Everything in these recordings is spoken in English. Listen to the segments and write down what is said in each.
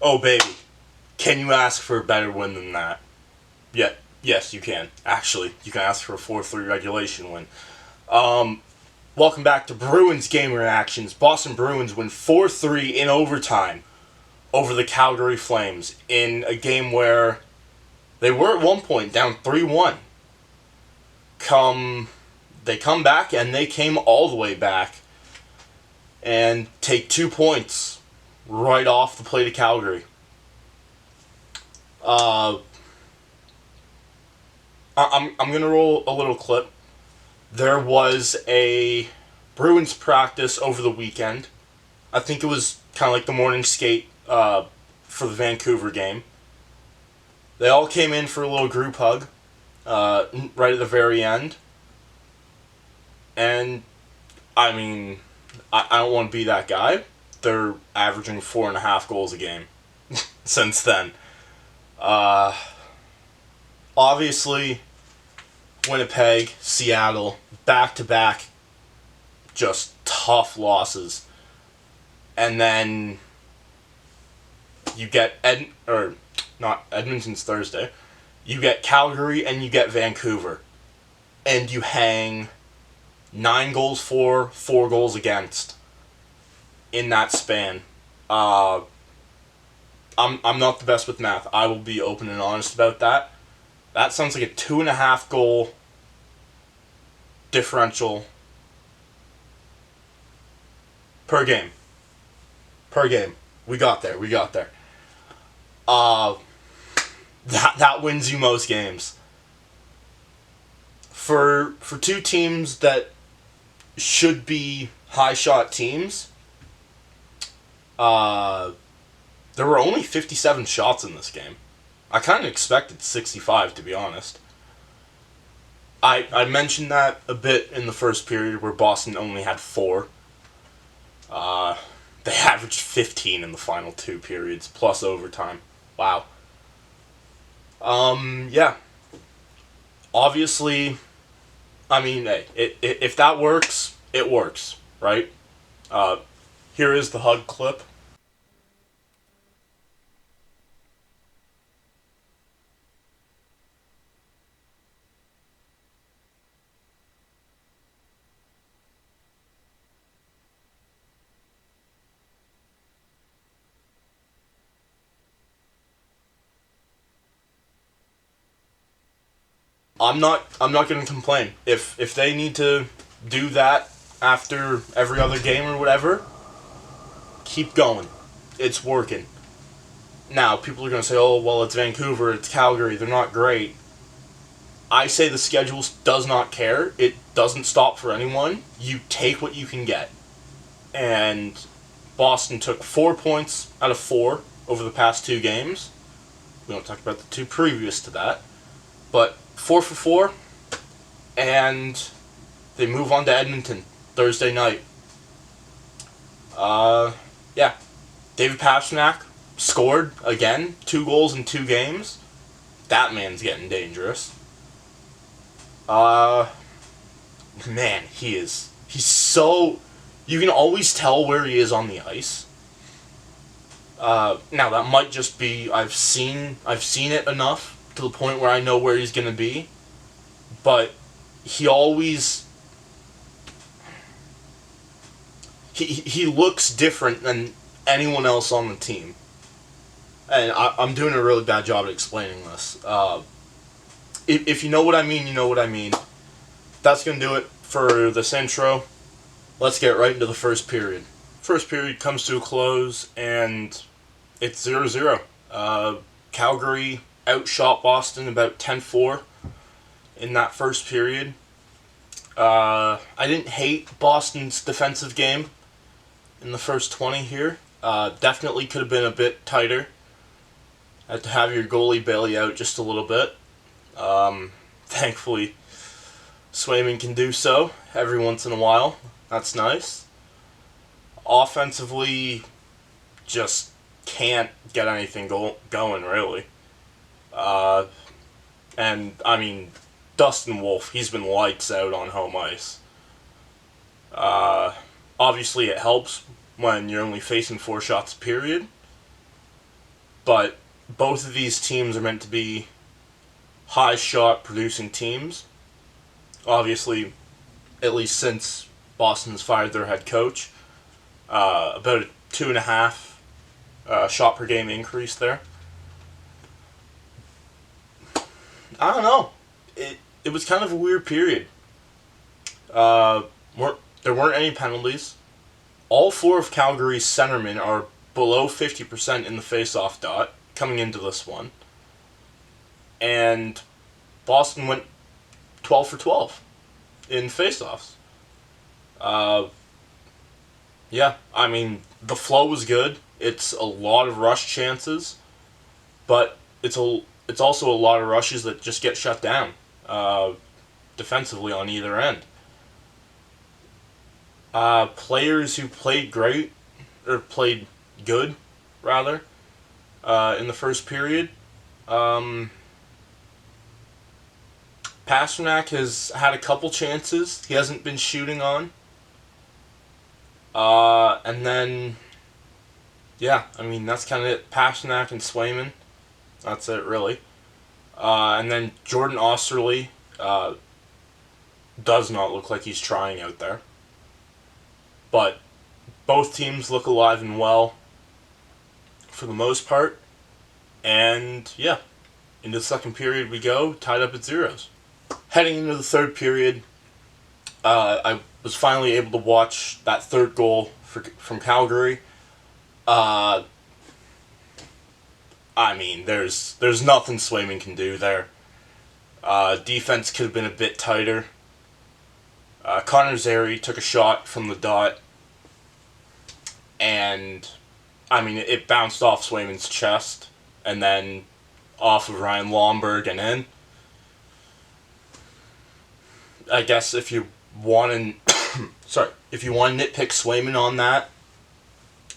Oh, baby. Can you ask for a better win than that? Yeah, yes, you can. Actually, you can ask for a 4-3 regulation win. Welcome back to Bruins Game Reactions. Boston Bruins win 4-3 in overtime over the Calgary Flames in a game where they were at one point down 3-1. They come back, and they came all the way back and take 2 points right off the plate of Calgary. I'm gonna roll a little clip. There was a Bruins practice over the weekend. I think it was kind of like the morning skate for the Vancouver game. They all came in for a little group hug right at the very end. And, I mean, I don't want to be that guy. They're averaging 4.5 goals a game since then. Obviously, Winnipeg, Seattle, back-to-back, just tough losses. And then you get not Edmonton's Thursday. You get Calgary and you get Vancouver. And you hang 9 goals for, 4 goals against in that span. I'm not the best with math. I will be open and honest about that. That sounds like a 2.5 goal differential per game. We got there. That wins you most games. For two teams that should be high shot teams, there were only 57 shots in this game. I kind of expected 65, to be honest. I mentioned that a bit in the first period where Boston only had 4. They averaged 15 in the final 2 periods, plus overtime. Wow. Yeah. Obviously, I mean, hey, if that works, it works, right? Here is the hug clip. I'm not going to complain. If they need to do that after every other game or whatever, keep going. It's working. Now, people are going to say, oh, well, it's Vancouver, it's Calgary, they're not great. I say the schedule does not care. It doesn't stop for anyone. You take what you can get. And Boston took 4 points out of 4 over the past 2 games. We don't talk about the 2 previous to that. But 4 for 4, and they move on to Edmonton Thursday night. Yeah. David Pastrnak scored again, 2 goals in 2 games. That man's getting dangerous. Man, he's so, you can always tell where he is on the ice. Now that might just be I've seen it enough to the point where I know where he's going to be. But he always... He looks different than anyone else on the team. And I'm doing a really bad job at explaining this. If you know what I mean, you know what I mean. That's going to do it for this intro. Let's get right into the first period. First period comes to a close, and it's 0-0. Calgary outshot Boston about 10-4 in that first period. I didn't hate Boston's defensive game in the first 20 here. Definitely could have been a bit tighter. Had to have your goalie bail you out just a little bit. Thankfully, Swayman can do so every once in a while. That's nice. Offensively, just can't get anything going, really. And, I mean, Dustin Wolf, he's been lights out on home ice. Obviously, it helps when you're only facing 4 shots a period. but both of these teams are meant to be high shot producing teams. Obviously, at least since Boston's fired their head coach, about a 2.5 shot per game increase there. I don't know. It was kind of a weird period. There weren't any penalties. All 4 of Calgary's centermen are below 50% in the face-off dot coming into this one. And Boston went 12 for 12 in face-offs. Yeah, I mean, the flow was good. It's a lot of rush chances, but it's also a lot of rushes that just get shut down defensively on either end. Players who played great, or played good, rather, in the first period. Pasternak has had a couple chances he hasn't been shooting on. And then, yeah, I mean, that's kind of it. Pasternak and Swayman. That's it, really. And then Jordan Osterley does not look like he's trying out there. But both teams look alive and well for the most part. And, yeah, into the second period we go, tied up at zeros. Heading into the third period, I was finally able to watch that third goal from Calgary. I mean, there's nothing Swayman can do there. Defense could have been a bit tighter. Connor Zary took a shot from the dot, and I mean, it bounced off Swayman's chest, and then off of Ryan Lomberg and in. I guess if you want to, if you want to nitpick Swayman on that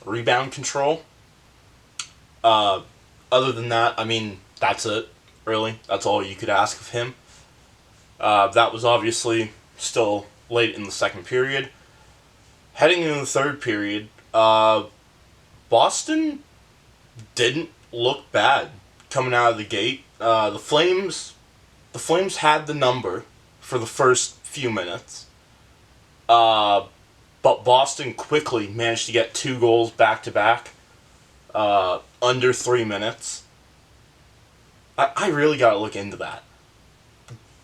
rebound control, other than that, I mean, that's it, really. That's all you could ask of him. That was obviously still late in the second period. Heading into the third period, Boston didn't look bad coming out of the gate. The Flames had the number for the first few minutes. But Boston quickly managed to get 2 goals back-to-back under 3 minutes. I really got to look into that.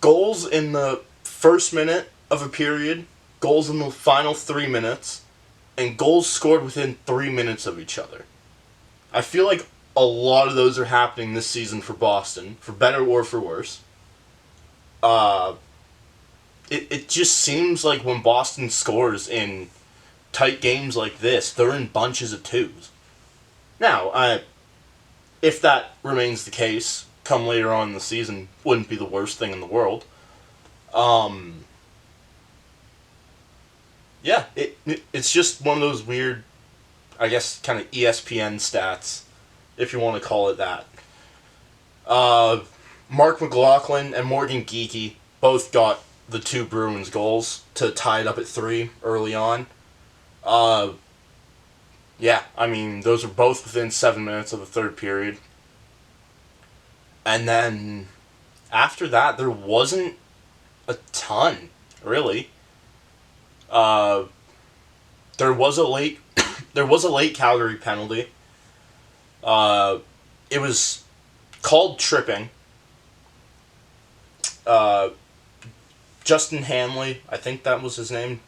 Goals in the first minute of a period, goals in the final 3 minutes, and goals scored within 3 minutes of each other. I feel like a lot of those are happening this season for Boston, for better or for worse. It just seems like when Boston scores in tight games like this, they're in bunches of 2s. Now, if that remains the case, come later on in the season, wouldn't be the worst thing in the world. Yeah, it's just one of those weird, I guess, kind of ESPN stats, if you want to call it that. Mark McLaughlin and Morgan Geekie both got the 2 Bruins goals to tie it up at 3 early on. Yeah, I mean, those were both within 7 minutes of the third period. And then after that, there wasn't a ton, really. There was a late Calgary penalty. It was called tripping. Justin Hanley, I think that was his name.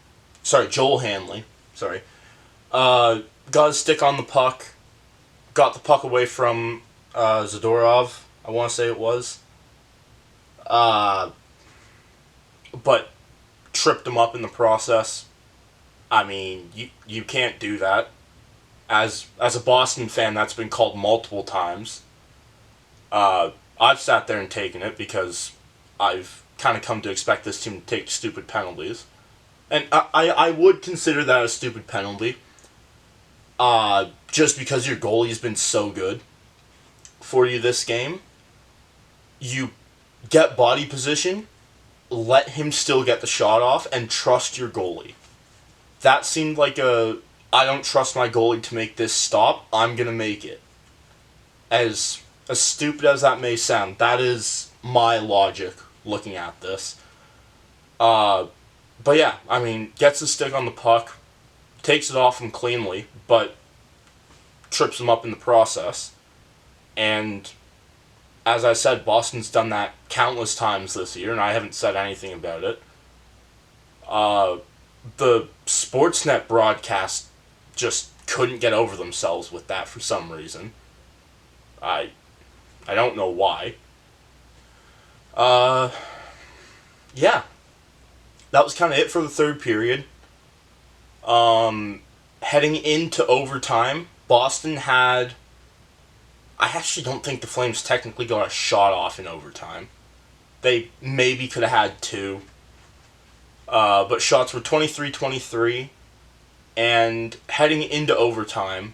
Sorry, Joel Hanley. Sorry. Got his stick on the puck. Got the puck away from Zadorov, I want to say it was. But tripped him up in the process. I mean, you can't do that. As a Boston fan, that's been called multiple times. I've sat there and taken it because I've kind of come to expect this team to take stupid penalties. And I would consider that a stupid penalty. Just because your goalie's been so good for you this game. You get body position, let him still get the shot off, and trust your goalie. That seemed like I don't trust my goalie to make this stop, I'm going to make it. as stupid as that may sound, that is my logic looking at this. But yeah, I mean, gets the stick on the puck, takes it off him cleanly, but trips him up in the process. And as I said, Boston's done that countless times this year, and I haven't said anything about it. The Sportsnet broadcast just couldn't get over themselves with that for some reason. I don't know why. Yeah. That was kind of it for the third period. Heading into overtime, Boston had... I actually don't think the Flames technically got a shot off in overtime. They maybe could have had two. But shots were 23-23. And heading into overtime,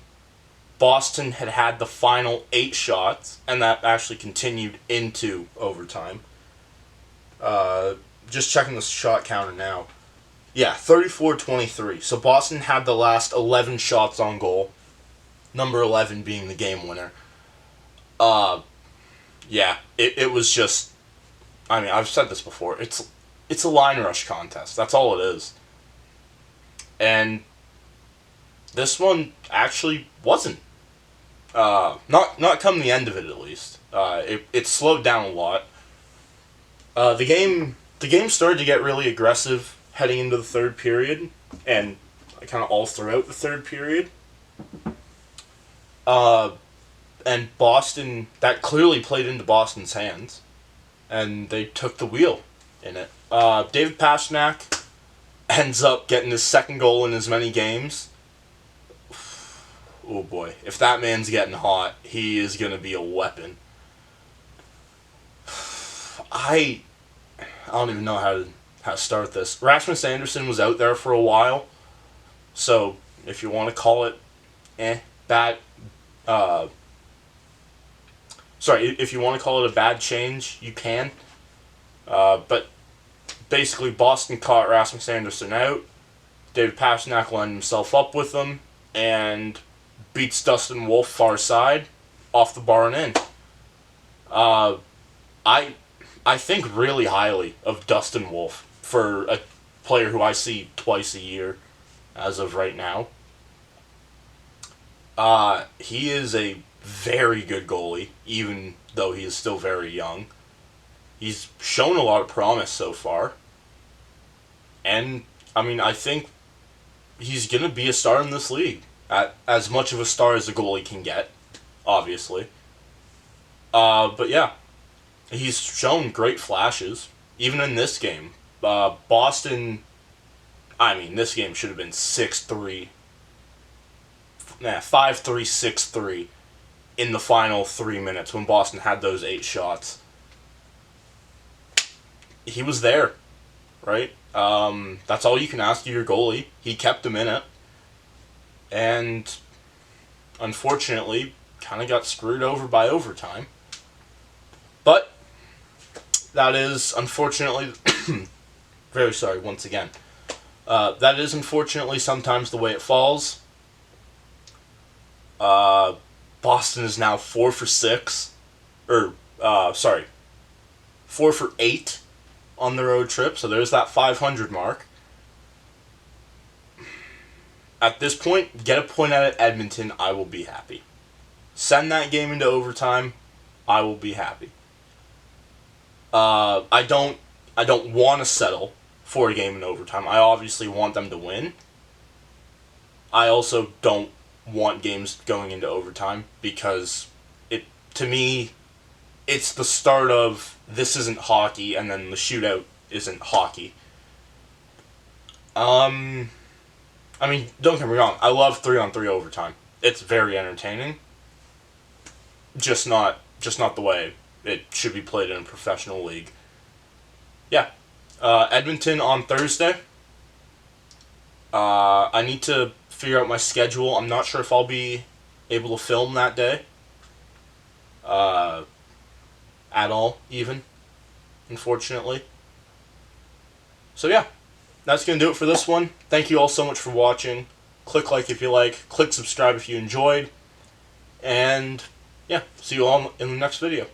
Boston had the final 8 shots, and that actually continued into overtime. Just checking the shot counter now. Yeah, 34-23. So Boston had the last 11 shots on goal. Number 11 being the game winner. Yeah, it was just... I mean, I've said this before. It's a line rush contest. That's all it is. And this one actually wasn't. Not come the end of it, at least. It slowed down a lot. The game started to get really aggressive heading into the third period, and kind of all throughout the third period. And Boston, that clearly played into Boston's hands, and they took the wheel in it. David Pastrnak ends up getting his second goal in as many games. Oh boy, if that man's getting hot, he is going to be a weapon. I don't even know how to start this. Rasmus Anderson was out there for a while, so if you want to call it bad... if you want to call it a bad change, you can. But basically, Boston caught Rasmus Anderson out. David Pastrnak lined himself up with him and beats Dustin Wolf far side off the bar and in. I think really highly of Dustin Wolf for a player who I see twice a year as of right now. He is a very good goalie, even though he is still very young. He's shown a lot of promise so far. And, I mean, I think he's going to be a star in this league. As much of a star as a goalie can get, obviously. But yeah, he's shown great flashes, even in this game. Boston, I mean, this game should have been 6-3. 5-3, 6-3 in the final 3 minutes when Boston had those 8 shots. He was there, right? That's all you can ask of your goalie. He kept him in it. And unfortunately, kind of got screwed over by overtime. But that is unfortunately... very sorry, once again. That is unfortunately sometimes the way it falls. Boston is now 4 for 6. 4 for 8 on the road trip. So there's that 500 mark. At this point, get a point out of Edmonton, I will be happy. Send that game into overtime, I will be happy. I don't want to settle for a game in overtime. I obviously want them to win. I also don't want games going into overtime because to me, it's the start of this isn't hockey, and then the shootout isn't hockey. I mean, don't get me wrong, I love 3-on-3 overtime. It's very entertaining. Just not the way it should be played in a professional league. Yeah. Edmonton on Thursday. I need to figure out my schedule. I'm not sure if I'll be able to film that day. At all, even. Unfortunately. So yeah. That's going to do it for this one. Thank you all so much for watching. Click like if you like. Click subscribe if you enjoyed. And yeah, see you all in the next video.